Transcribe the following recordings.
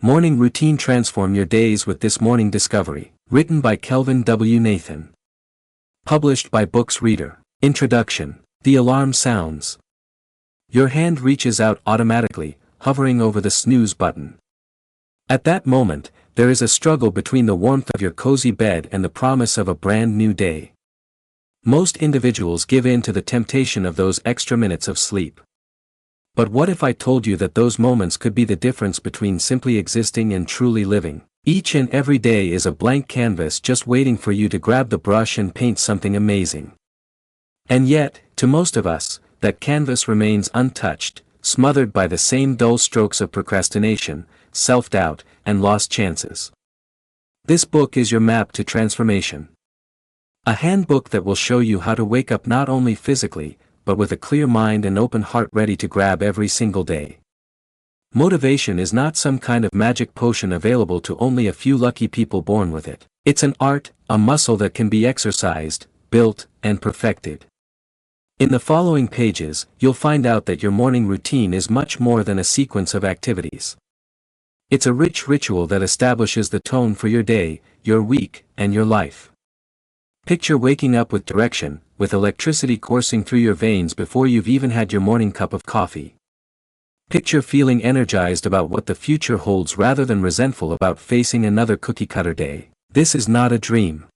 Morning Routine. Transform your days with this morning discovery. Written by Kelvin W. Nathan. Published by Books Reader. Introduction. The alarm sounds. Your hand reaches out automatically, hovering over the snooze button. At that moment, there is a struggle between the warmth of your cozy bed and the promise of a brand new day. Most individuals give in to the temptation of those extra minutes of sleep. But what if I told you that those moments could be the difference between simply existing and truly living? Each and every day is a blank canvas just waiting for you to grab the brush and paint something amazing. And yet, to most of us, that canvas remains untouched, smothered by the same dull strokes of procrastination, self-doubt, and lost chances. This book is your map to transformation. A handbook that will show you how to wake up not only physically, but with a clear mind and open heart ready to grab every single day. Motivation is not some kind of magic potion available to only a few lucky people born with it. It's an art, a muscle that can be exercised, built, and perfected. In the following pages, you'll find out that your morning routine is much more than a sequence of activities. It's a rich ritual that establishes the tone for your day, your week, and your life. Picture waking up with direction, with electricity coursing through your veins before you've even had your morning cup of coffee. Picture feeling energized about what the future holds rather than resentful about facing another cookie-cutter day. This is not a dream.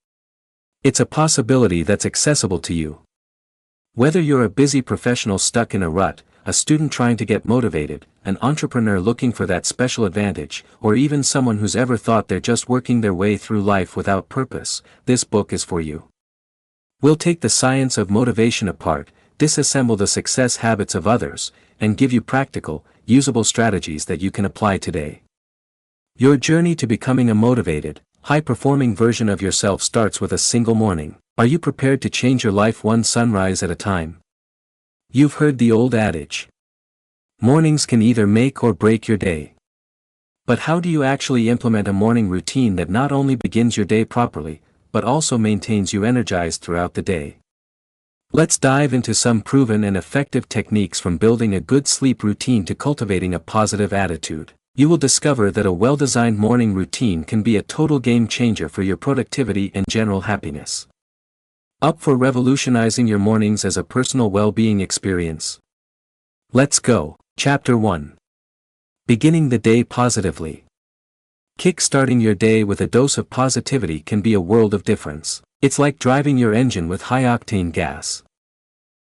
It's a possibility that's accessible to you. Whether you're a busy professional stuck in a rut, a student trying to get motivated, an entrepreneur looking for that special advantage, or even someone who's ever thought they're just working their way through life without purpose, this book is for you. We'll take the science of motivation apart, disassemble the success habits of others, and give you practical, usable strategies that you can apply today. Your journey to becoming a motivated, high-performing version of yourself starts with a single morning. Are you prepared to change your life one sunrise at a time? You've heard the old adage. Mornings can either make or break your day. But how do you actually implement a morning routine that not only begins your day properly, but also maintains you energized throughout the day? Let's dive into some proven and effective techniques from building a good sleep routine to cultivating a positive attitude. You will discover that a well-designed morning routine can be a total game changer for your productivity and general happiness. Up for revolutionizing your mornings as a personal well-being experience? Let's go. Chapter 1. Beginning the day positively. Kick-starting your day with a dose of positivity can be a world of difference. It's like driving your engine with high-octane gas.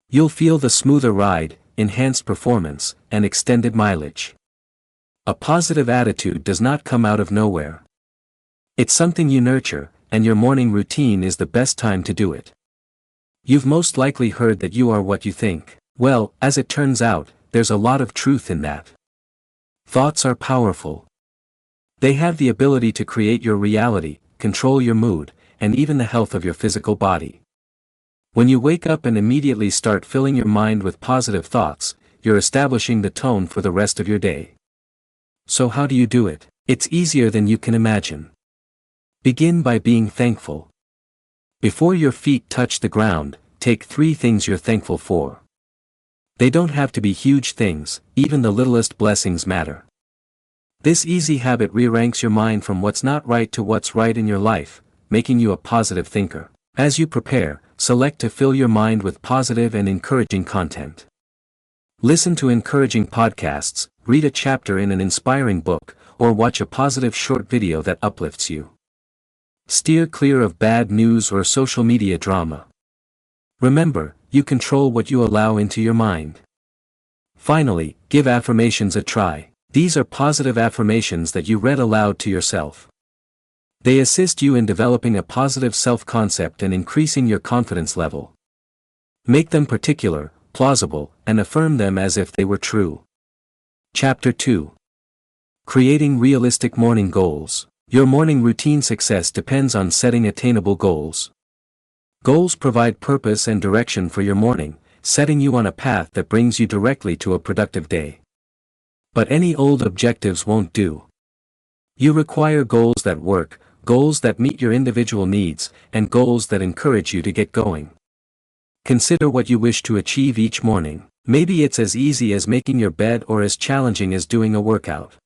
You'll feel the smoother ride, enhanced performance, and extended mileage. A positive attitude does not come out of nowhere. It's something you nurture, and your morning routine is the best time to do it. You've most likely heard that you are what you think. Well, as it turns out, there's a lot of truth in that. Thoughts are powerful. They have the ability to create your reality, control your mood, and even the health of your physical body. When you wake up and immediately start filling your mind with positive thoughts, you're establishing the tone for the rest of your day. So how do you do it? It's easier than you can imagine. Begin by being thankful. Before your feet touch the ground, take 3 things you're thankful for. They don't have to be huge things, even the littlest blessings matter. This easy habit re-ranks your mind from what's not right to what's right in your life, making you a positive thinker. As you prepare, select to fill your mind with positive and encouraging content. Listen to encouraging podcasts, read a chapter in an inspiring book, or watch a positive short video that uplifts you. Steer clear of bad news or social media drama. Remember, you control what you allow into your mind. Finally, give affirmations a try. These are positive affirmations that you read aloud to yourself. They assist you in developing a positive self-concept and increasing your confidence level. Make them particular, plausible, and affirm them as if they were true. Chapter 2. Creating realistic morning goals. Your morning routine success depends on setting attainable goals. Goals provide purpose and direction for your morning, setting you on a path that brings you directly to a productive day. But any old objectives won't do. You require goals that work, goals that meet your individual needs, and goals that encourage you to get going. Consider what you wish to achieve each morning. Maybe it's as easy as making your bed or as challenging as doing a workout.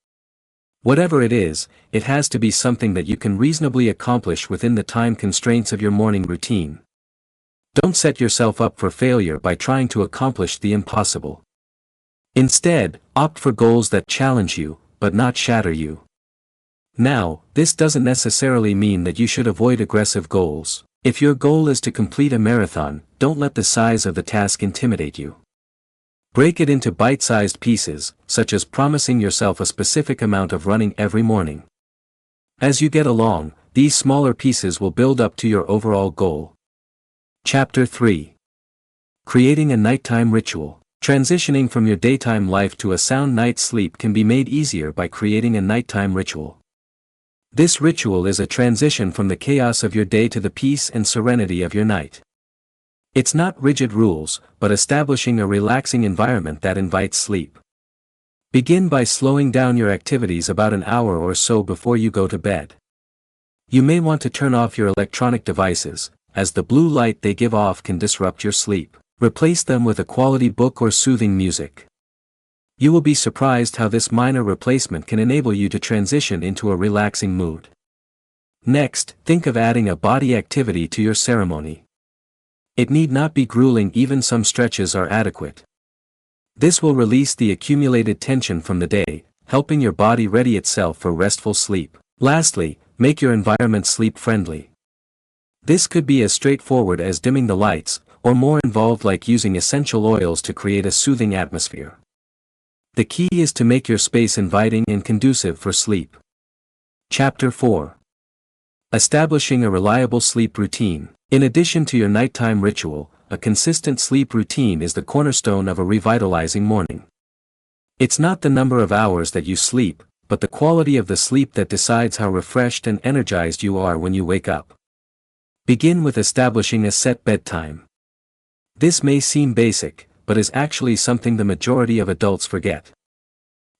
Whatever it is, it has to be something that you can reasonably accomplish within the time constraints of your morning routine. Don't set yourself up for failure by trying to accomplish the impossible. Instead, opt for goals that challenge you, but not shatter you. Now, this doesn't necessarily mean that you should avoid aggressive goals. If your goal is to complete a marathon, don't let the size of the task intimidate you. Break it into bite-sized pieces, such as promising yourself a specific amount of running every morning. As you get along, these smaller pieces will build up to your overall goal. Chapter 3. Creating a nighttime ritual. Transitioning from your daytime life to a sound night's sleep can be made easier by creating a nighttime ritual. This ritual is a transition from the chaos of your day to the peace and serenity of your night. It's not rigid rules, but establishing a relaxing environment that invites sleep. Begin by slowing down your activities about an hour or so before you go to bed. You may want to turn off your electronic devices, as the blue light they give off can disrupt your sleep. Replace them with a quality book or soothing music. You will be surprised how this minor replacement can enable you to transition into a relaxing mood. Next, think of adding a body activity to your ceremony. It need not be grueling, even some stretches are adequate. This will release the accumulated tension from the day, helping your body ready itself for restful sleep. Lastly, make your environment sleep-friendly. This could be as straightforward as dimming the lights, or more involved like using essential oils to create a soothing atmosphere. The key is to make your space inviting and conducive for sleep. Chapter 4. Establishing a reliable sleep routine. In addition to your nighttime ritual, a consistent sleep routine is the cornerstone of a revitalizing morning. It's not the number of hours that you sleep, but the quality of the sleep that decides how refreshed and energized you are when you wake up. Begin with establishing a set bedtime. This may seem basic, but is actually something the majority of adults forget.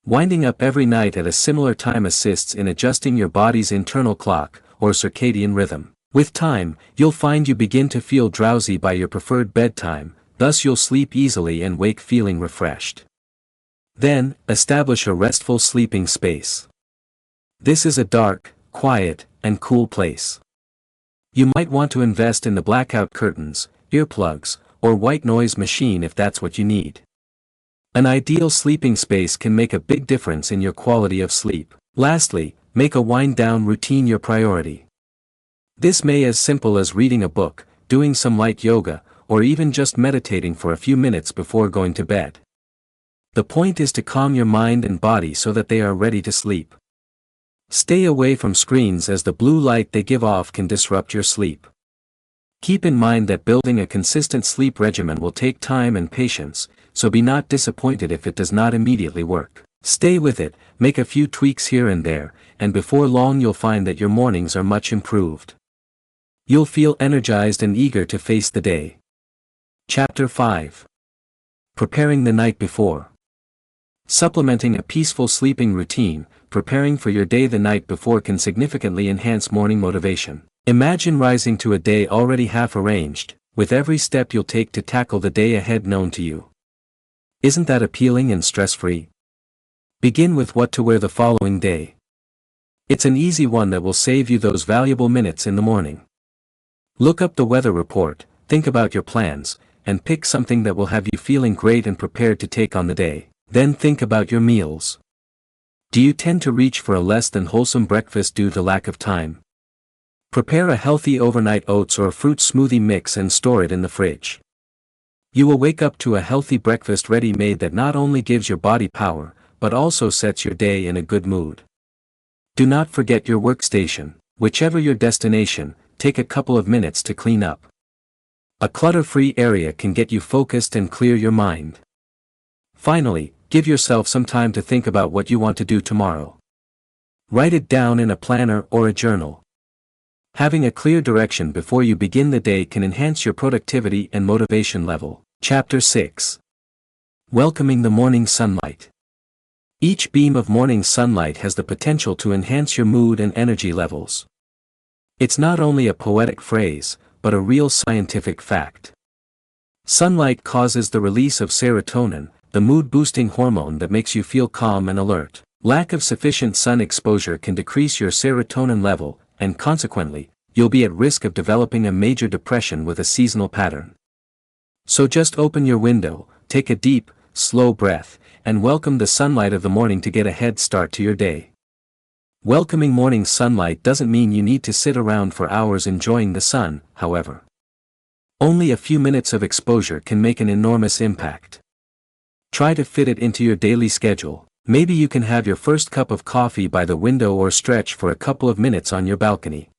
Winding up every night at a similar time assists in adjusting your body's internal clock, or circadian rhythm. With time, you'll find you begin to feel drowsy by your preferred bedtime, thus you'll sleep easily and wake feeling refreshed. Then, establish a restful sleeping space. This is a dark, quiet, and cool place. You might want to invest in the blackout curtains, earplugs, or white noise machine if that's what you need. An ideal sleeping space can make a big difference in your quality of sleep. Lastly, make a wind-down routine your priority. This may be as simple as reading a book, doing some light yoga, or even just meditating for a few minutes before going to bed. The point is to calm your mind and body so that they are ready to sleep. Stay away from screens as the blue light they give off can disrupt your sleep. Keep in mind that building a consistent sleep regimen will take time and patience, so be not disappointed if it does not immediately work. Stay with it, make a few tweaks here and there, and before long you'll find that your mornings are much improved. You'll feel energized and eager to face the day. Chapter 5. Preparing the night before. Supplementing a peaceful sleeping routine, preparing for your day the night before can significantly enhance morning motivation. Imagine rising to a day already half arranged, with every step you'll take to tackle the day ahead known to you. Isn't that appealing and stress-free? Begin with what to wear the following day. It's an easy one that will save you those valuable minutes in the morning. Look up the weather report, think about your plans, and pick something that will have you feeling great and prepared to take on the day. Then think about your meals. Do you tend to reach for a less than wholesome breakfast due to lack of time? Prepare a healthy overnight oats or fruit smoothie mix and store it in the fridge. You will wake up to a healthy breakfast ready-made that not only gives your body power, but also sets your day in a good mood. Do not forget your workstation. Whichever your destination, take a couple of minutes to clean up. A clutter-free area can get you focused and clear your mind. Finally, give yourself some time to think about what you want to do tomorrow. Write it down in a planner or a journal. Having a clear direction before you begin the day can enhance your productivity and motivation level. Chapter 6. Welcoming the morning sunlight. Each beam of morning sunlight has the potential to enhance your mood and energy levels. It's not only a poetic phrase, but a real scientific fact. Sunlight causes the release of serotonin, the mood-boosting hormone that makes you feel calm and alert. Lack of sufficient sun exposure can decrease your serotonin level, and consequently, you'll be at risk of developing a major depression with a seasonal pattern. So just open your window, take a deep, slow breath, and welcome the sunlight of the morning to get a head start to your day. Welcoming morning sunlight doesn't mean you need to sit around for hours enjoying the sun, however. Only a few minutes of exposure can make an enormous impact. Try to fit it into your daily schedule. Maybe you can have your first cup of coffee by the window or stretch for a couple of minutes on your balcony.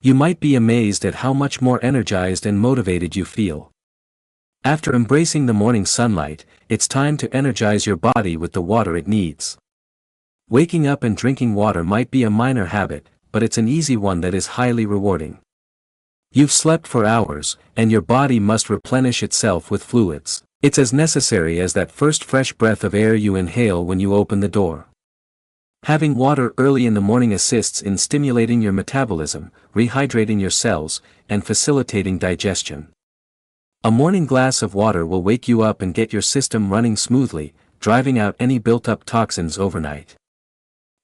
You might be amazed at how much more energized and motivated you feel. After embracing the morning sunlight, it's time to energize your body with the water it needs. Waking up and drinking water might be a minor habit, but it's an easy one that is highly rewarding. You've slept for hours, and your body must replenish itself with fluids. It's as necessary as that first fresh breath of air you inhale when you open the door. Having water early in the morning assists in stimulating your metabolism, rehydrating your cells, and facilitating digestion. A morning glass of water will wake you up and get your system running smoothly, driving out any built-up toxins overnight.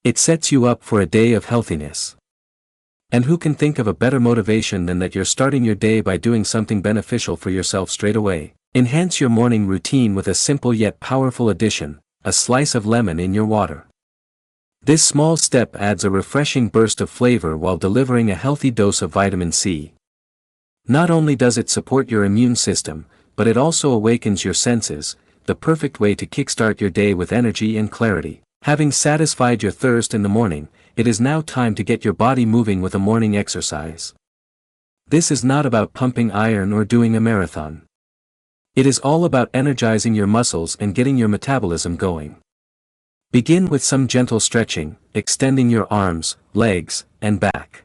It sets you up for a day of healthiness. And who can think of a better motivation than that you're starting your day by doing something beneficial for yourself straight away? Enhance your morning routine with a simple yet powerful addition, a slice of lemon in your water. This small step adds a refreshing burst of flavor while delivering a healthy dose of vitamin C. Not only does it support your immune system, but it also awakens your senses, the perfect way to kickstart your day with energy and clarity. Having satisfied your thirst in the morning, it is now time to get your body moving with a morning exercise. This is not about pumping iron or doing a marathon. It is all about energizing your muscles and getting your metabolism going. Begin with some gentle stretching, extending your arms, legs, and back.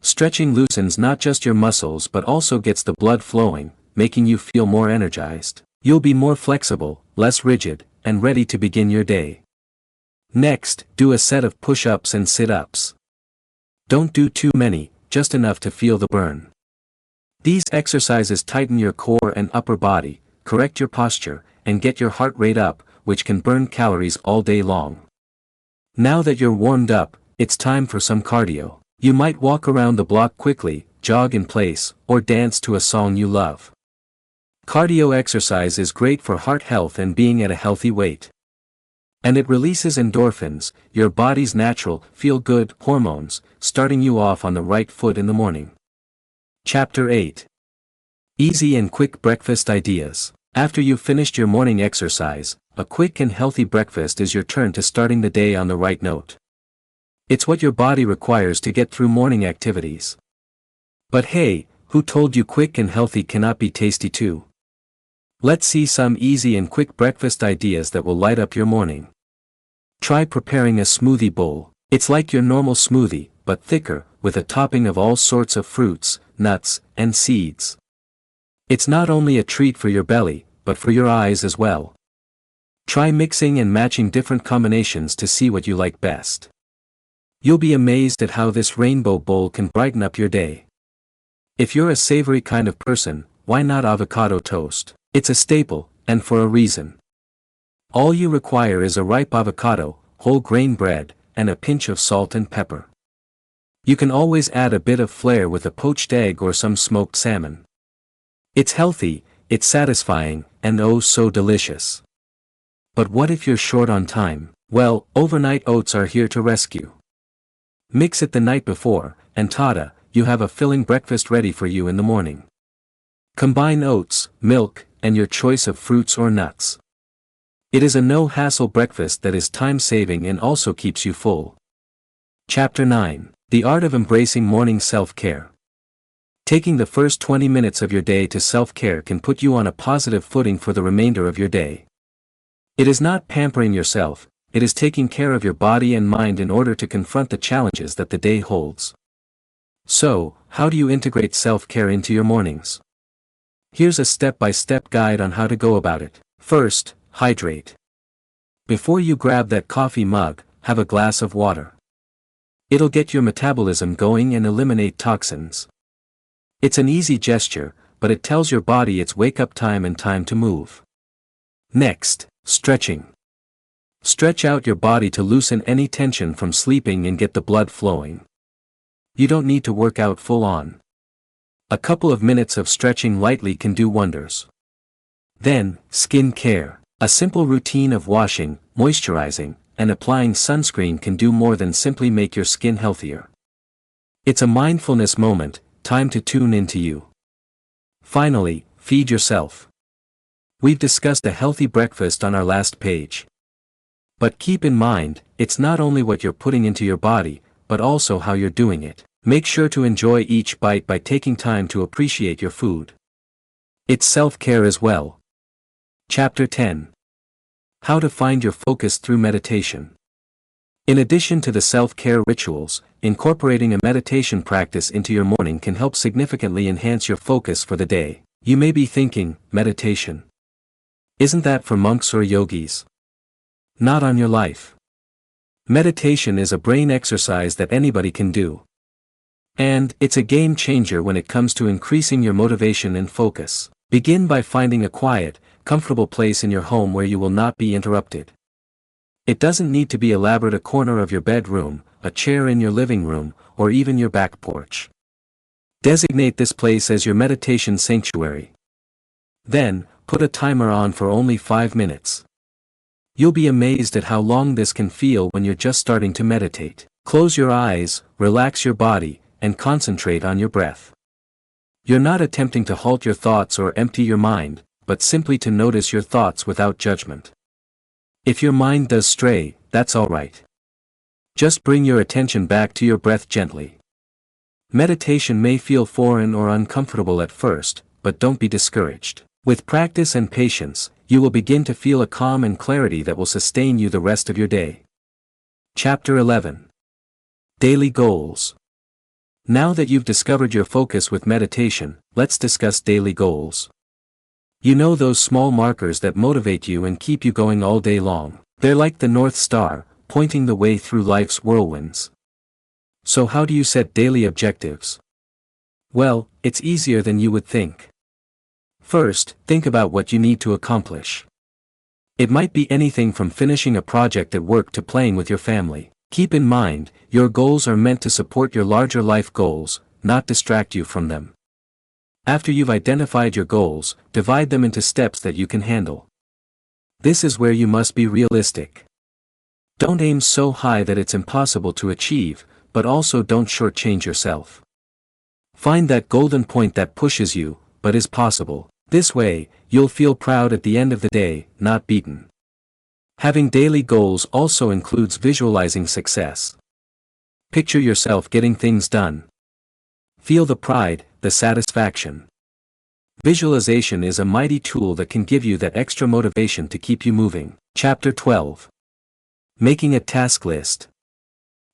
Stretching loosens not just your muscles but also gets the blood flowing, making you feel more energized. You'll be more flexible, less rigid, and ready to begin your day. Next, do a set of push-ups and sit-ups. Don't do too many, just enough to feel the burn. These exercises tighten your core and upper body, correct your posture, and get your heart rate up, which can burn calories all day long. Now that you're warmed up, it's time for some cardio. You might walk around the block quickly, jog in place, or dance to a song you love. Cardio exercise is great for heart health and being at a healthy weight. And it releases endorphins, your body's natural, feel-good hormones, starting you off on the right foot in the morning. Chapter 8. Easy and quick breakfast ideas. After you've finished your morning exercise, a quick and healthy breakfast is your turn to starting the day on the right note. It's what your body requires to get through morning activities. But hey, who told you quick and healthy cannot be tasty too? Let's see some easy and quick breakfast ideas that will light up your morning. Try preparing a smoothie bowl. It's like your normal smoothie, but thicker, with a topping of all sorts of fruits, nuts, and seeds. It's not only a treat for your belly, but for your eyes as well. Try mixing and matching different combinations to see what you like best. You'll be amazed at how this rainbow bowl can brighten up your day. If you're a savory kind of person, why not avocado toast? It's a staple, and for a reason. All you require is a ripe avocado, whole grain bread, and a pinch of salt and pepper. You can always add a bit of flair with a poached egg or some smoked salmon. It's healthy, it's satisfying, and oh so delicious. But what if you're short on time? Well, overnight oats are here to rescue. Mix it the night before, and tada, you have a filling breakfast ready for you in the morning. Combine oats, milk, and your choice of fruits or nuts. It is a no-hassle breakfast that is time-saving and also keeps you full. Chapter 9. The Art of Embracing Morning Self-Care. Taking the first 20 minutes of your day to self-care can put you on a positive footing for the remainder of your day. It is not pampering yourself, it is taking care of your body and mind in order to confront the challenges that the day holds. So, how do you integrate self-care into your mornings? Here's a step-by-step guide on how to go about it. First, hydrate. Before you grab that coffee mug, have a glass of water. It'll get your metabolism going and eliminate toxins. It's an easy gesture, but it tells your body it's wake-up time and time to move. Next, stretching. Stretch out your body to loosen any tension from sleeping and get the blood flowing. You don't need to work out full on. A couple of minutes of stretching lightly can do wonders. Then, skin care. A simple routine of washing, moisturizing, and applying sunscreen can do more than simply make your skin healthier. It's a mindfulness moment, time to tune into you. Finally, feed yourself. We've discussed a healthy breakfast on our last page. But keep in mind, it's not only what you're putting into your body, but also how you're doing it. Make sure to enjoy each bite by taking time to appreciate your food. It's self-care as well. Chapter 10. How to find your focus through meditation. In addition to the self-care rituals, incorporating a meditation practice into your morning can help significantly enhance your focus for the day. You may be thinking, meditation. Isn't that for monks or yogis? Not on your life. Meditation is a brain exercise that anybody can do. And it's a game changer when it comes to increasing your motivation and focus. Begin by finding a quiet, comfortable place in your home where you will not be interrupted. It doesn't need to be elaborate: a corner of your bedroom, a chair in your living room, or even your back porch. Designate this place as your meditation sanctuary. Then, put a timer on for only 5 minutes. You'll be amazed at how long this can feel when you're just starting to meditate. Close your eyes, relax your body, and concentrate on your breath. You're not attempting to halt your thoughts or empty your mind, but simply to notice your thoughts without judgment. If your mind does stray, that's alright. Just bring your attention back to your breath gently. Meditation may feel foreign or uncomfortable at first, but don't be discouraged. With practice and patience, you will begin to feel a calm and clarity that will sustain you the rest of your day. Chapter 11. Daily Goals. Now that you've discovered your focus with meditation, let's discuss daily goals. You know, those small markers that motivate you and keep you going all day long. They're like the North Star, pointing the way through life's whirlwinds. So how do you set daily objectives? Well, it's easier than you would think. First, think about what you need to accomplish. It might be anything from finishing a project at work to playing with your family. Keep in mind, your goals are meant to support your larger life goals, not distract you from them. After you've identified your goals, divide them into steps that you can handle. This is where you must be realistic. Don't aim so high that it's impossible to achieve, but also don't shortchange yourself. Find that golden point that pushes you, but is possible. This way, you'll feel proud at the end of the day, not beaten. Having daily goals also includes visualizing success. Picture yourself getting things done. Feel the pride, the satisfaction. Visualization is a mighty tool that can give you that extra motivation to keep you moving. Chapter 12. Making a task list.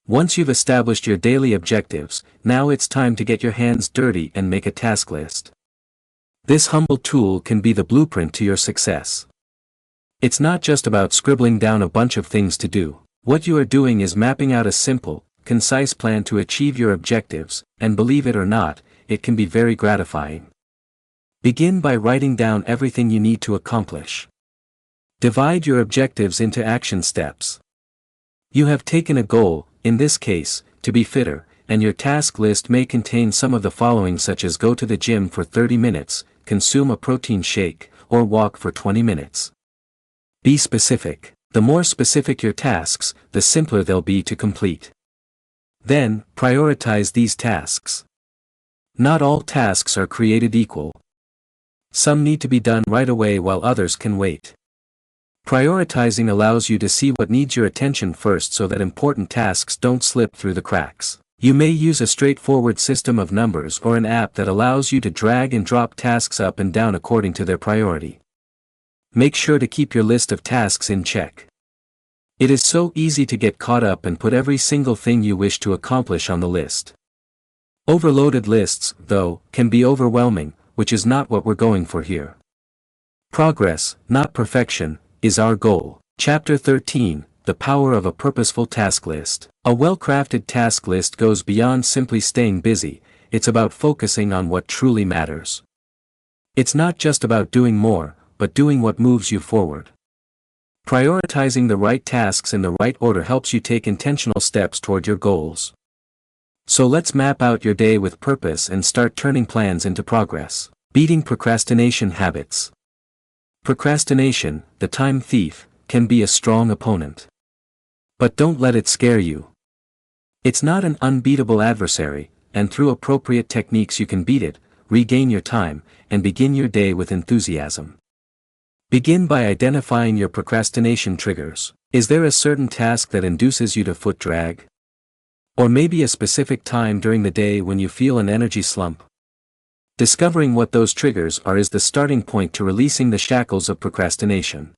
Once you've established your daily objectives, now it's time to get your hands dirty and make a task list. This humble tool can be the blueprint to your success. It's not just about scribbling down a bunch of things to do. What you are doing is mapping out a simple, concise plan to achieve your objectives, and believe it or not, it can be very gratifying. Begin by writing down everything you need to accomplish. Divide your objectives into action steps. You have taken a goal, in this case, to be fitter, and your task list may contain some of the following, such as go to the gym for 30 minutes, consume a protein shake, or walk for 20 minutes. Be specific. The more specific your tasks, the simpler they'll be to complete. Then, prioritize these tasks. Not all tasks are created equal. Some need to be done right away while others can wait. Prioritizing allows you to see what needs your attention first so that important tasks don't slip through the cracks. You may use a straightforward system of numbers or an app that allows you to drag and drop tasks up and down according to their priority. Make sure to keep your list of tasks in check. It is so easy to get caught up and put every single thing you wish to accomplish on the list. Overloaded lists, though, can be overwhelming, which is not what we're going for here. Progress, not perfection, is our goal. Chapter 13, The Power of a Purposeful Task List. A well-crafted task list goes beyond simply staying busy, it's about focusing on what truly matters. It's not just about doing more, but doing what moves you forward. Prioritizing the right tasks in the right order helps you take intentional steps toward your goals. So let's map out your day with purpose and start turning plans into progress. Beating procrastination habits. Procrastination, the time thief, can be a strong opponent. But don't let it scare you. It's not an unbeatable adversary, and through appropriate techniques you can beat it, regain your time, and begin your day with enthusiasm. Begin by identifying your procrastination triggers. Is there a certain task that induces you to foot drag? Or maybe a specific time during the day when you feel an energy slump? Discovering what those triggers are is the starting point to releasing the shackles of procrastination.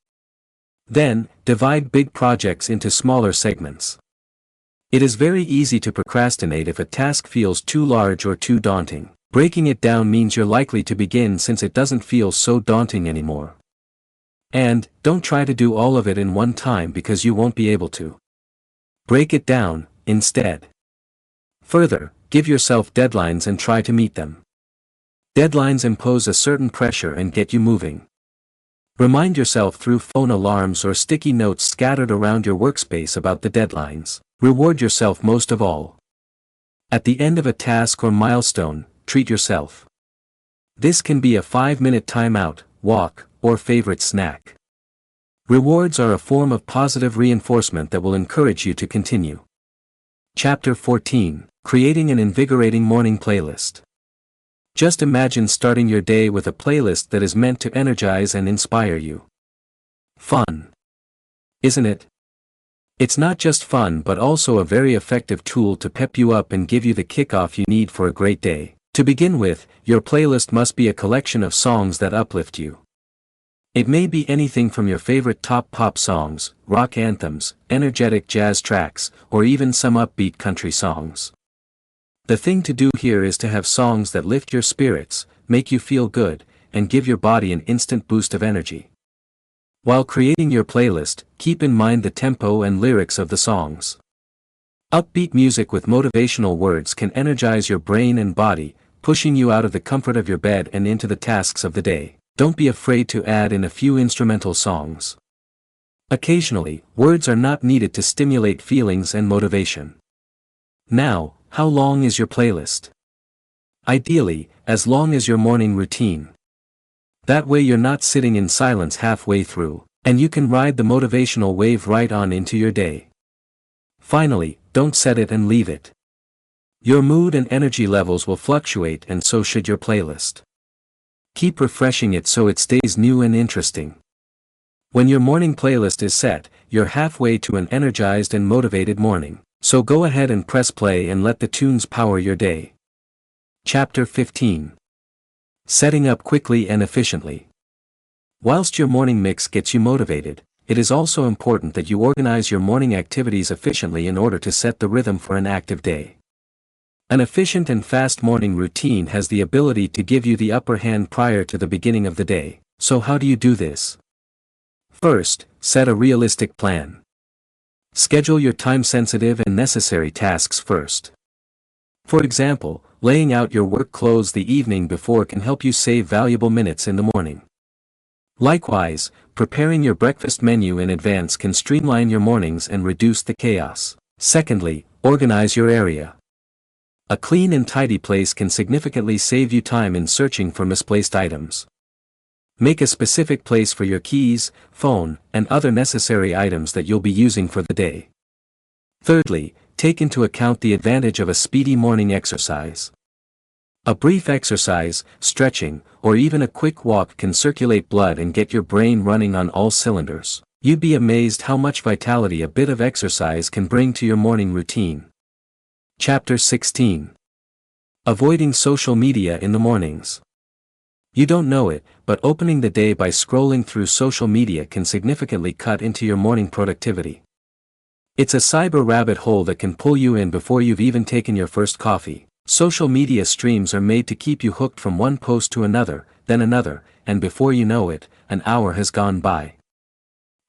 Then, divide big projects into smaller segments. It is very easy to procrastinate if a task feels too large or too daunting. Breaking it down means you're likely to begin since it doesn't feel so daunting anymore. And, don't try to do all of it in one time because you won't be able to. Break it down, instead. Further, give yourself deadlines and try to meet them. Deadlines impose a certain pressure and get you moving. Remind yourself through phone alarms or sticky notes scattered around your workspace about the deadlines. Reward yourself most of all. At the end of a task or milestone, treat yourself. This can be a 5-minute timeout, walk, or favorite snack. Rewards are a form of positive reinforcement that will encourage you to continue. Chapter 14: Creating an Invigorating Morning Playlist. Just imagine starting your day with a playlist that is meant to energize and inspire you. Fun, isn't it? It's not just fun but also a very effective tool to pep you up and give you the kickoff you need for a great day. To begin with, your playlist must be a collection of songs that uplift you. It may be anything from your favorite top pop songs, rock anthems, energetic jazz tracks, or even some upbeat country songs. The thing to do here is to have songs that lift your spirits, make you feel good, and give your body an instant boost of energy. While creating your playlist, keep in mind the tempo and lyrics of the songs. Upbeat music with motivational words can energize your brain and body, pushing you out of the comfort of your bed and into the tasks of the day. Don't be afraid to add in a few instrumental songs. Occasionally, words are not needed to stimulate feelings and motivation. Now, how long is your playlist? Ideally, as long as your morning routine. That way you're not sitting in silence halfway through, and you can ride the motivational wave right on into your day. Finally, don't set it and leave it. Your mood and energy levels will fluctuate and so should your playlist. Keep refreshing it so it stays new and interesting. When your morning playlist is set, you're halfway to an energized and motivated morning. So go ahead and press play and let the tunes power your day. Chapter 15: Setting up quickly and efficiently. Whilst your morning mix gets you motivated, it is also important that you organize your morning activities efficiently in order to set the rhythm for an active day. An efficient and fast morning routine has the ability to give you the upper hand prior to the beginning of the day. So how do you do this? First, set a realistic plan. Schedule your time-sensitive and necessary tasks first. For example, laying out your work clothes the evening before can help you save valuable minutes in the morning. Likewise, preparing your breakfast menu in advance can streamline your mornings and reduce the chaos. Secondly, organize your area. A clean and tidy place can significantly save you time in searching for misplaced items. Make a specific place for your keys, phone, and other necessary items that you'll be using for the day. Thirdly, take into account the advantage of a speedy morning exercise. A brief exercise, stretching, or even a quick walk can circulate blood and get your brain running on all cylinders. You'd be amazed how much vitality a bit of exercise can bring to your morning routine. Chapter 16: Avoiding social media in the mornings. You don't know it, but opening the day by scrolling through social media can significantly cut into your morning productivity. It's a cyber rabbit hole that can pull you in before you've even taken your first coffee. Social media streams are made to keep you hooked from one post to another, then another, and before you know it, an hour has gone by.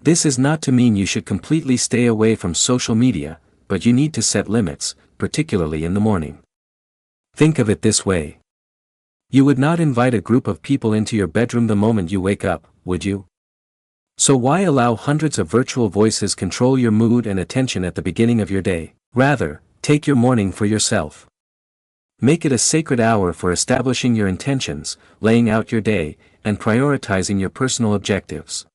This is not to mean you should completely stay away from social media, but you need to set limits, particularly in the morning. Think of it this way. You would not invite a group of people into your bedroom the moment you wake up, would you? So why allow hundreds of virtual voices control your mood and attention at the beginning of your day? Rather, take your morning for yourself. Make it a sacred hour for establishing your intentions, laying out your day, and prioritizing your personal objectives.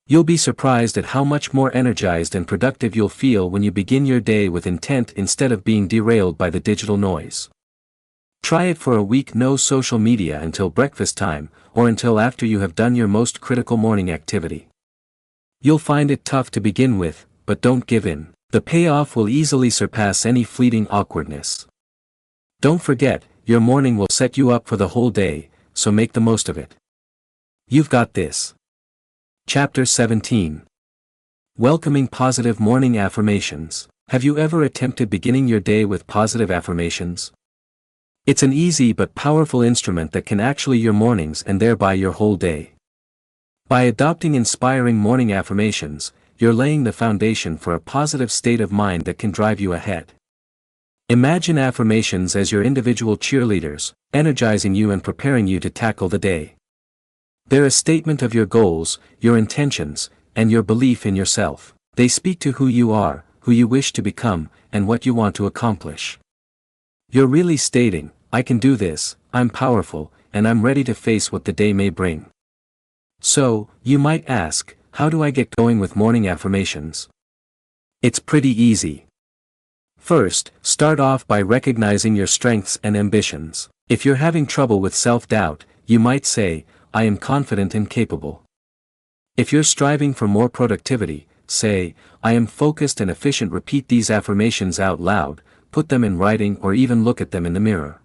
You'll be surprised at how much more energized and productive you'll feel when you begin your day with intent instead of being derailed by the digital noise. Try it for a week: no social media until breakfast time, or until after you have done your most critical morning activity. You'll find it tough to begin with, but don't give in. The payoff will easily surpass any fleeting awkwardness. Don't forget, your morning will set you up for the whole day, so make the most of it. You've got this. Chapter 17. Welcoming positive morning affirmations. Have you ever attempted beginning your day with positive affirmations? It's an easy but powerful instrument that can actually your mornings and thereby your whole day. By adopting inspiring morning affirmations, you're laying the foundation for a positive state of mind that can drive you ahead. Imagine affirmations as your individual cheerleaders, energizing you and preparing you to tackle the day. They're a statement of your goals, your intentions, and your belief in yourself. They speak to who you are, who you wish to become, and what you want to accomplish. You're really stating, I can do this, I'm powerful, and I'm ready to face what the day may bring. So, you might ask, how do I get going with morning affirmations? It's pretty easy. First, start off by recognizing your strengths and ambitions. If you're having trouble with self-doubt, you might say, I am confident and capable. If you're striving for more productivity, say, I am focused and efficient. Repeat these affirmations out loud, put them in writing, or even look at them in the mirror.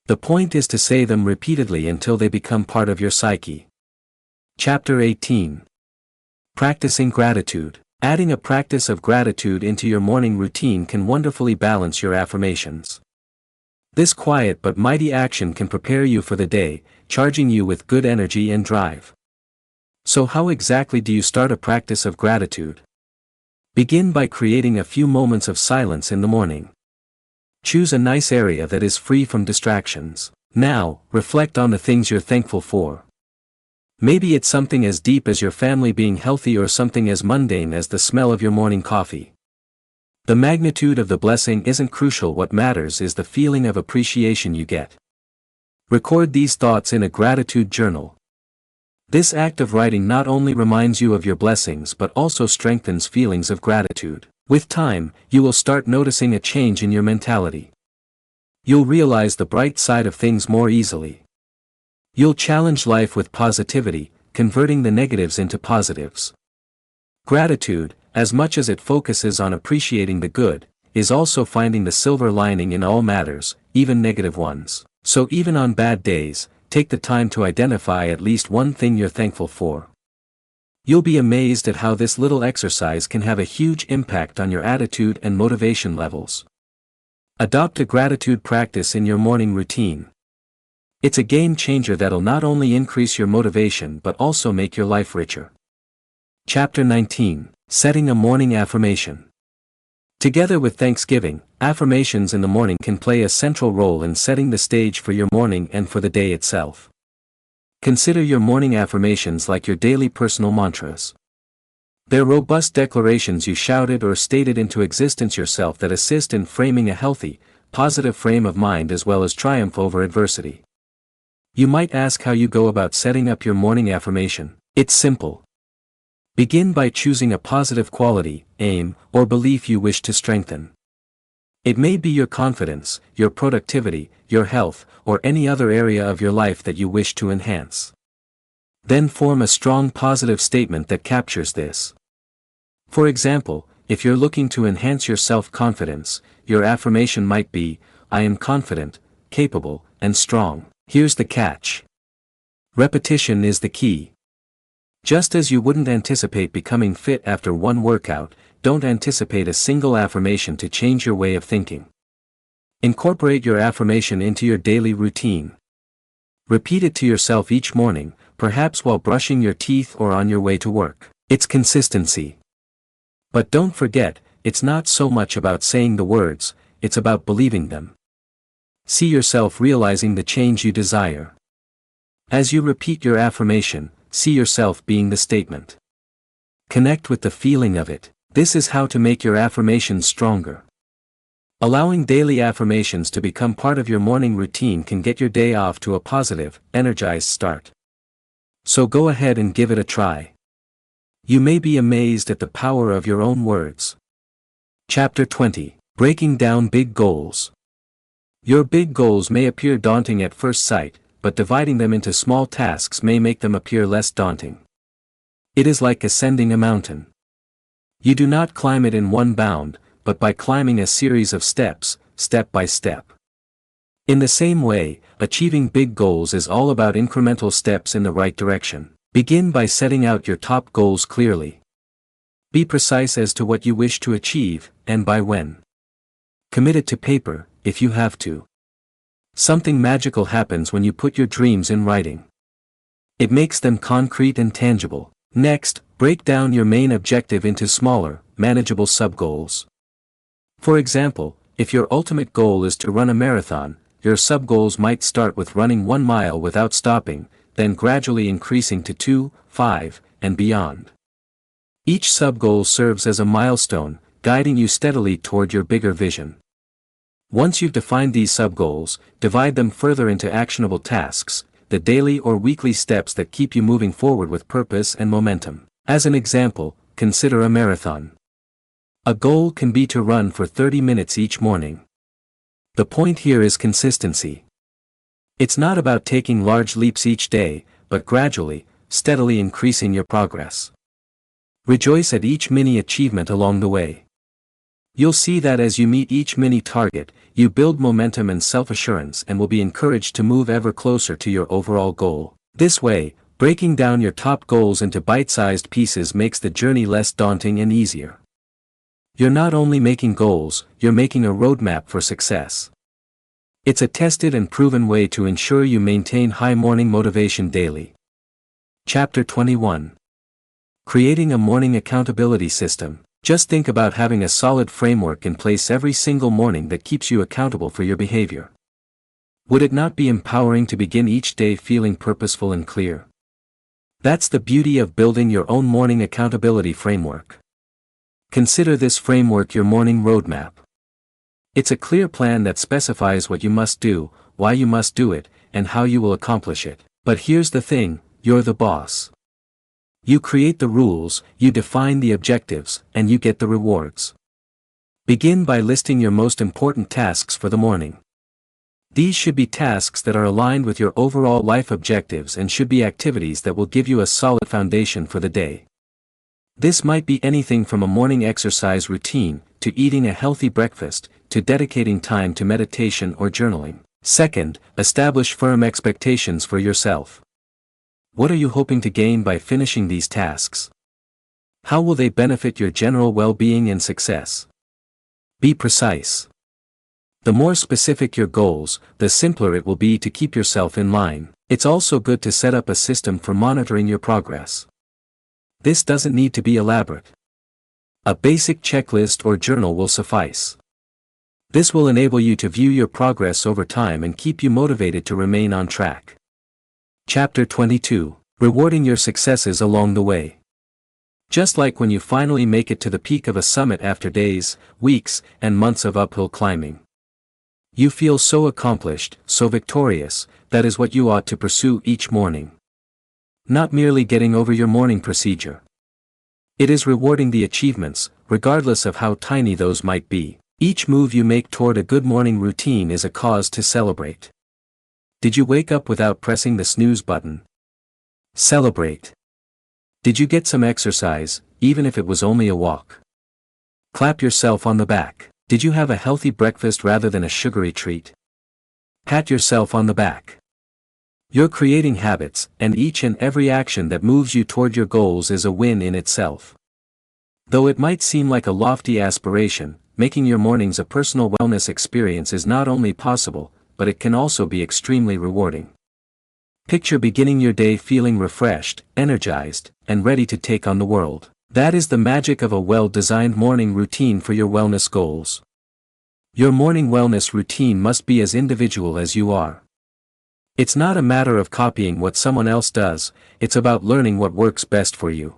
The point is to say them repeatedly until they become part of your psyche. Chapter 18. Practicing gratitude. Adding a practice of gratitude into your morning routine can wonderfully balance your affirmations. This quiet but mighty action can prepare you for the day, charging you with good energy and drive. So how exactly do you start a practice of gratitude? Begin by creating a few moments of silence in the morning. Choose a nice area that is free from distractions. Now, reflect on the things you're thankful for. Maybe it's something as deep as your family being healthy, or something as mundane as the smell of your morning coffee. The magnitude of the blessing isn't crucial. What matters is the feeling of appreciation you get. Record these thoughts in a gratitude journal. This act of writing not only reminds you of your blessings but also strengthens feelings of gratitude. With time, you will start noticing a change in your mentality. You'll realize the bright side of things more easily. You'll challenge life with positivity, converting the negatives into positives. Gratitude, as much as it focuses on appreciating the good, is also finding the silver lining in all matters, even negative ones. So even on bad days, take the time to identify at least one thing you're thankful for. You'll be amazed at how this little exercise can have a huge impact on your attitude and motivation levels. Adopt a gratitude practice in your morning routine. It's a game changer that'll not only increase your motivation but also make your life richer. Chapter 19. Setting a morning affirmation. Together with Thanksgiving, affirmations in the morning can play a central role in setting the stage for your morning and for the day itself. Consider your morning affirmations like your daily personal mantras. They're robust declarations you shouted or stated into existence yourself that assist in framing a healthy, positive frame of mind as well as triumph over adversity. You might ask how you go about setting up your morning affirmation. It's simple. Begin by choosing a positive quality, aim, or belief you wish to strengthen. It may be your confidence, your productivity, your health, or any other area of your life that you wish to enhance. Then form a strong positive statement that captures this. For example, if you're looking to enhance your self-confidence, your affirmation might be, I am confident, capable, and strong. Here's the catch. Repetition is the key. Just as you wouldn't anticipate becoming fit after one workout, don't anticipate a single affirmation to change your way of thinking. Incorporate your affirmation into your daily routine. Repeat it to yourself each morning, perhaps while brushing your teeth or on your way to work. It's consistency. But don't forget, it's not so much about saying the words, it's about believing them. See yourself realizing the change you desire. As you repeat your affirmation, see yourself being the statement. Connect with the feeling of it. This is how to make your affirmations stronger. Allowing daily affirmations to become part of your morning routine can get your day off to a positive, energized start. So go ahead and give it a try. You may be amazed at the power of your own words. Chapter 20. Breaking down big goals. Your big goals may appear daunting at first sight, but dividing them into small tasks may make them appear less daunting. It is like ascending a mountain. You do not climb it in one bound, but by climbing a series of steps, step by step. In the same way, achieving big goals is all about incremental steps in the right direction. Begin by setting out your top goals clearly. Be precise as to what you wish to achieve, and by when. Commit it to paper, if you have to. Something magical happens when you put your dreams in writing. It makes them concrete and tangible. Next, break down your main objective into smaller, manageable sub-goals. For example, if your ultimate goal is to run a marathon, your sub-goals might start with running 1 mile without stopping, then gradually increasing to 2, 5, and beyond. Each sub-goal serves as a milestone, guiding you steadily toward your bigger vision. Once you've defined these sub-goals, divide them further into actionable tasks, the daily or weekly steps that keep you moving forward with purpose and momentum. As an example, consider a marathon. A goal can be to run for 30 minutes each morning. The point here is consistency. It's not about taking large leaps each day, but gradually, steadily increasing your progress. Rejoice at each mini achievement along the way. You'll see that as you meet each mini target, you build momentum and self-assurance and will be encouraged to move ever closer to your overall goal. This way, breaking down your top goals into bite-sized pieces makes the journey less daunting and easier. You're not only making goals, you're making a roadmap for success. It's a tested and proven way to ensure you maintain high morning motivation daily. Chapter 21. Creating a morning accountability system. Just think about having a solid framework in place every single morning that keeps you accountable for your behavior. Would it not be empowering to begin each day feeling purposeful and clear? That's the beauty of building your own morning accountability framework. Consider this framework your morning roadmap. It's a clear plan that specifies what you must do, why you must do it, and how you will accomplish it. But here's the thing, you're the boss. You create the rules, you define the objectives, and you get the rewards. Begin by listing your most important tasks for the morning. These should be tasks that are aligned with your overall life objectives and should be activities that will give you a solid foundation for the day. This might be anything from a morning exercise routine, to eating a healthy breakfast, to dedicating time to meditation or journaling. Second, establish firm expectations for yourself. What are you hoping to gain by finishing these tasks? How will they benefit your general well-being and success? Be precise. The more specific your goals, the simpler it will be to keep yourself in line. It's also good to set up a system for monitoring your progress. This doesn't need to be elaborate. A basic checklist or journal will suffice. This will enable you to view your progress over time and keep you motivated to remain on track. Chapter 22. Rewarding your successes along the way. Just like when you finally make it to the peak of a summit after days, weeks, and months of uphill climbing. You feel so accomplished, so victorious, that is what you ought to pursue each morning. Not merely getting over your morning procedure. It is rewarding the achievements, regardless of how tiny those might be. Each move you make toward a good morning routine is a cause to celebrate. Did you wake up without pressing the snooze button? Celebrate. Did you get some exercise, even if it was only a walk? Clap yourself on the back. Did you have a healthy breakfast rather than a sugary treat? Pat yourself on the back. You're creating habits, and each and every action that moves you toward your goals is a win in itself. Though it might seem like a lofty aspiration, making your mornings a personal wellness experience is not only possible, but it can also be extremely rewarding. Picture beginning your day feeling refreshed, energized, and ready to take on the world. That is the magic of a well-designed morning routine for your wellness goals. Your morning wellness routine must be as individual as you are. It's not a matter of copying what someone else does, it's about learning what works best for you.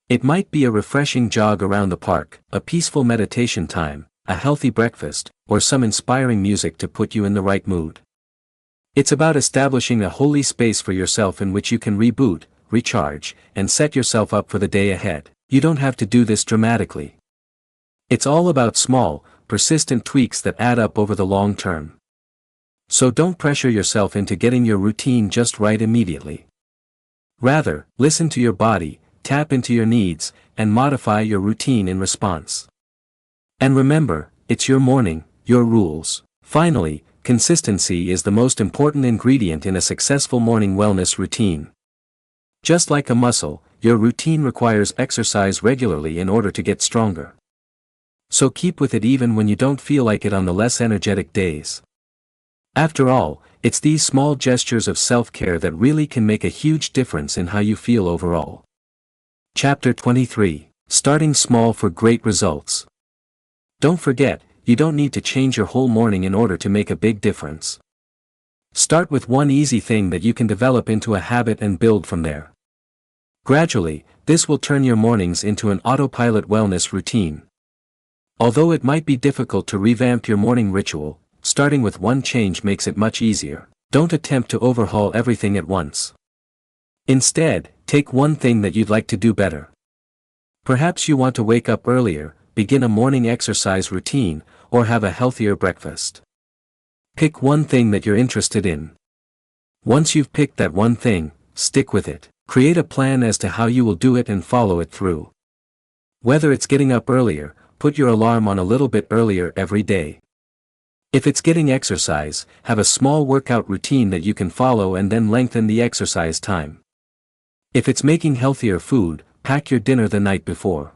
It might be a refreshing jog around the park, a peaceful meditation time, a healthy breakfast, or some inspiring music to put you in the right mood. It's about establishing a holy space for yourself in which you can reboot, recharge, and set yourself up for the day ahead. You don't have to do this dramatically. It's all about small, persistent tweaks that add up over the long term. So don't pressure yourself into getting your routine just right immediately. Rather, listen to your body, tap into your needs, and modify your routine in response. And remember, it's your morning, your rules. Finally, consistency is the most important ingredient in a successful morning wellness routine. Just like a muscle, your routine requires exercise regularly in order to get stronger. So keep with it even when you don't feel like it on the less energetic days. After all, it's these small gestures of self-care that really can make a huge difference in how you feel overall. Chapter 23. Starting small for great results. Don't forget, you don't need to change your whole morning in order to make a big difference. Start with one easy thing that you can develop into a habit and build from there. Gradually, this will turn your mornings into an autopilot wellness routine. Although it might be difficult to revamp your morning ritual, starting with one change makes it much easier. Don't attempt to overhaul everything at once. Instead, take one thing that you'd like to do better. Perhaps you want to wake up earlier, begin a morning exercise routine, or have a healthier breakfast. Pick one thing that you're interested in. Once you've picked that one thing, stick with it. Create a plan as to how you will do it and follow it through. Whether it's getting up earlier, put your alarm on a little bit earlier every day. If it's getting exercise, have a small workout routine that you can follow and then lengthen the exercise time. If it's making healthier food, pack your dinner the night before.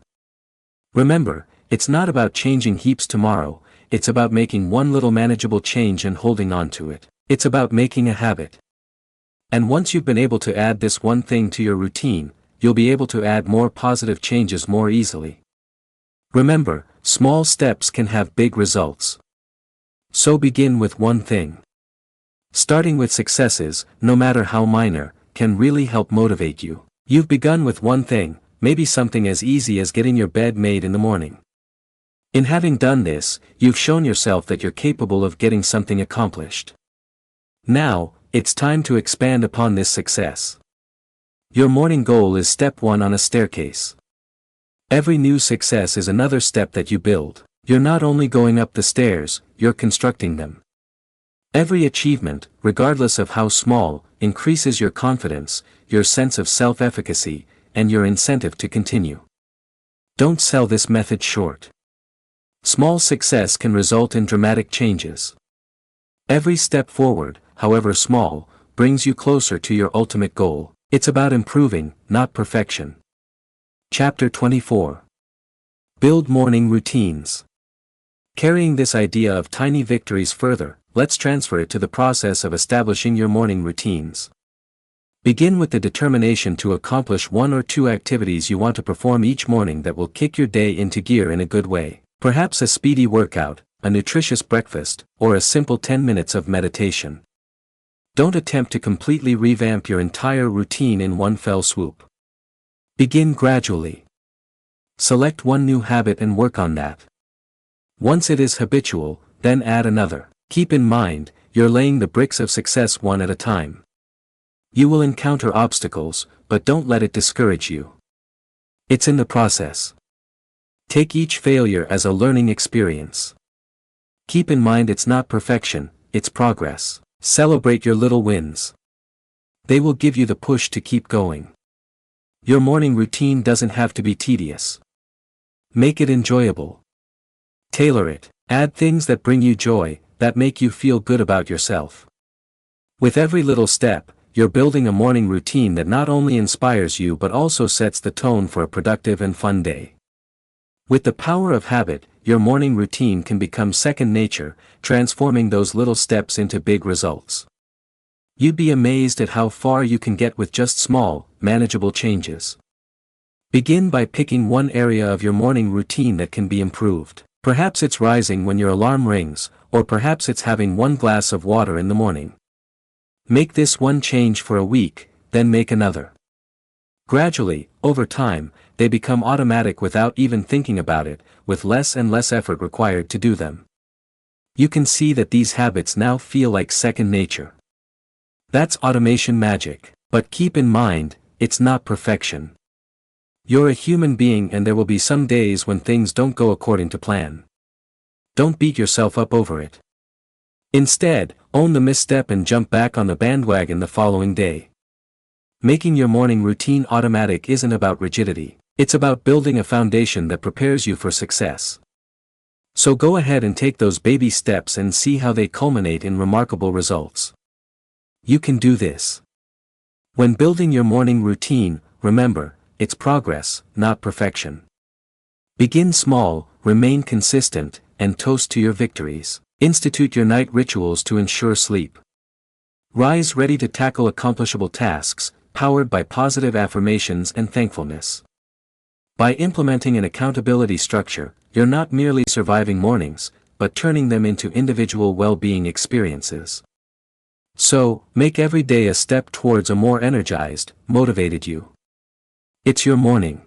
Remember, it's not about changing heaps tomorrow, it's about making one little manageable change and holding on to it. It's about making a habit. And once you've been able to add this one thing to your routine, you'll be able to add more positive changes more easily. Remember, small steps can have big results. So begin with one thing. Starting with successes, no matter how minor, can really help motivate you. You've begun with one thing, maybe something as easy as getting your bed made in the morning. In having done this, you've shown yourself that you're capable of getting something accomplished. Now, it's time to expand upon this success. Your morning goal is step 1 on a staircase. Every new success is another step that you build. You're not only going up the stairs, you're constructing them. Every achievement, regardless of how small, increases your confidence, your sense of self-efficacy, and your incentive to continue. Don't sell this method short. Small success can result in dramatic changes. Every step forward, however small, brings you closer to your ultimate goal. It's about improving, not perfection. Chapter 24. Build morning routines. Carrying this idea of tiny victories further, let's transfer it to the process of establishing your morning routines. Begin with the determination to accomplish 1 or 2 activities you want to perform each morning that will kick your day into gear in a good way. Perhaps a speedy workout, a nutritious breakfast, or a simple 10 minutes of meditation. Don't attempt to completely revamp your entire routine in one fell swoop. Begin gradually. Select one new habit and work on that. Once it is habitual, then add another. Keep in mind, you're laying the bricks of success one at a time. You will encounter obstacles, but don't let it discourage you. It's in the process. Take each failure as a learning experience. Keep in mind it's not perfection, it's progress. Celebrate your little wins. They will give you the push to keep going. Your morning routine doesn't have to be tedious. Make it enjoyable. Tailor it. Add things that bring you joy, that make you feel good about yourself. With every little step, you're building a morning routine that not only inspires you but also sets the tone for a productive and fun day. With the power of habit, your morning routine can become second nature, transforming those little steps into big results. You'd be amazed at how far you can get with just small, manageable changes. Begin by picking one area of your morning routine that can be improved. Perhaps it's rising when your alarm rings, or perhaps it's having 1 glass of water in the morning. Make this one change for a week, then make another. Gradually, over time, they become automatic without even thinking about it, with less and less effort required to do them. You can see that these habits now feel like second nature. That's automation magic, but keep in mind, it's not perfection. You're a human being and there will be some days when things don't go according to plan. Don't beat yourself up over it. Instead, own the misstep and jump back on the bandwagon the following day. Making your morning routine automatic isn't about rigidity, it's about building a foundation that prepares you for success. So go ahead and take those baby steps and see how they culminate in remarkable results. You can do this. When building your morning routine, remember, it's progress, not perfection. Begin small, remain consistent, and toast to your victories. Institute your night rituals to ensure sleep. Rise ready to tackle accomplishable tasks, powered by positive affirmations and thankfulness. By implementing an accountability structure, you're not merely surviving mornings, but turning them into individual well-being experiences. So, make every day a step towards a more energized, motivated you. It's your morning.